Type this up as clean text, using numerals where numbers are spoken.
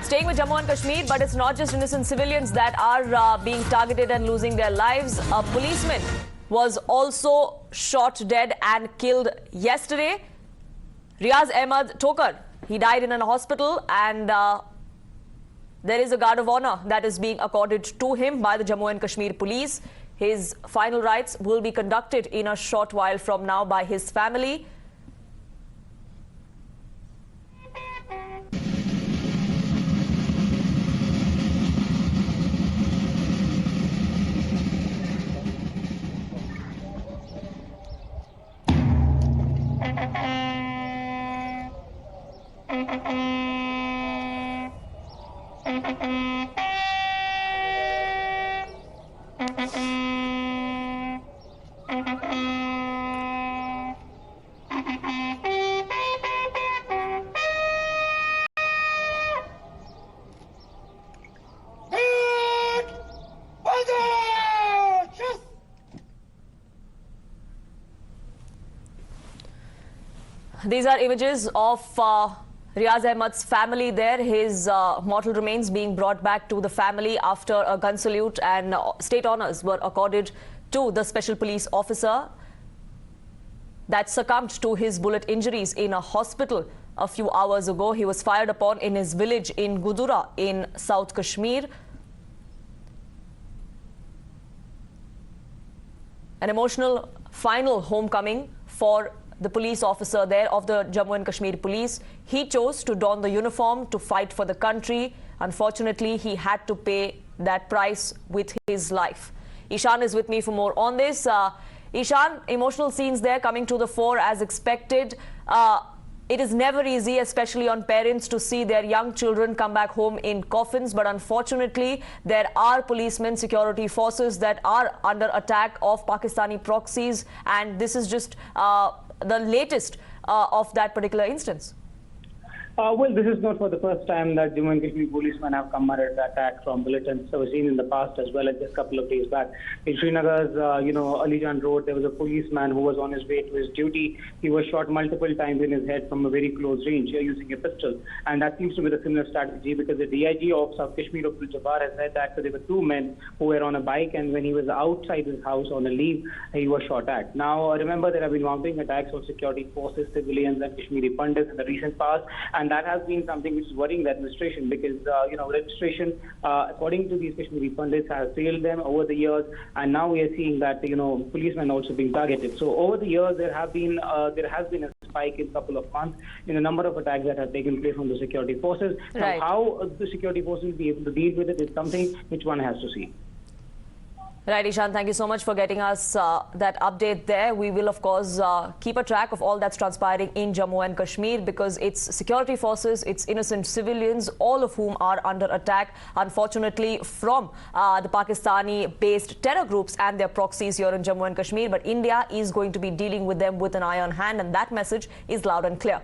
Staying with Jammu and Kashmir, but it's not just innocent civilians that are being targeted and losing their lives. A policeman was also shot dead and killed yesterday. Riyaz Ahmed Tokar, he died in a hospital, and there is a guard of honor that is being accorded to him by the Jammu and Kashmir police. His final rites will be conducted in a short while from now by his family. These are images of Riyaz Ahmed's family there. His mortal remains being brought back to the family after a gun salute and state honors were accorded to the special police officer that succumbed to his bullet injuries in a hospital a few hours ago. He was fired upon in his village in Gudura in South Kashmir. An emotional final homecoming for the police officer there of the Jammu and Kashmir police. He chose to don the uniform to fight for the country. Unfortunately, he had to pay that price with his life. Ishan is with me for more on this. Ishan, emotional scenes there coming to the fore as expected. It is never easy, especially on parents, to see their young children come back home in coffins. But unfortunately, there are policemen, security forces that are under attack of Pakistani proxies. And this is just the latest of that particular instance. Well, this is not for the first time that Jammu and Kashmir policemen have come under attack from militants. So we've seen in the past as well as just a couple of days back. In Srinagar's, Alijan Road, there was a policeman who was on his way to his duty. He was shot multiple times in his head from a very close range using a pistol. And that seems to be the similar strategy because the DIG of South Kashmir, Abdul Jabbar, has said that there were two men who were on a bike, and when he was outside his house on a leave, he was shot at. Now, remember, there have been mounting attacks on security forces, civilians, and Kashmiri Pandits in the recent past. And that has been something which is worrying the administration because, administration, according to these Kashmiri Pandits, has failed them over the years. And now we are seeing that, policemen also being targeted. So over the years, there has been a spike in a couple of months in the number of attacks that have taken place from the security forces. Right. Now, how the security forces will be able to deal with it is something which one has to see. Right, Ishan, thank you so much for getting us that update there. We will, of course, keep a track of all that's transpiring in Jammu and Kashmir because it's security forces, it's innocent civilians, all of whom are under attack, unfortunately, from the Pakistani-based terror groups and their proxies here in Jammu and Kashmir. But India is going to be dealing with them with an iron hand, and that message is loud and clear.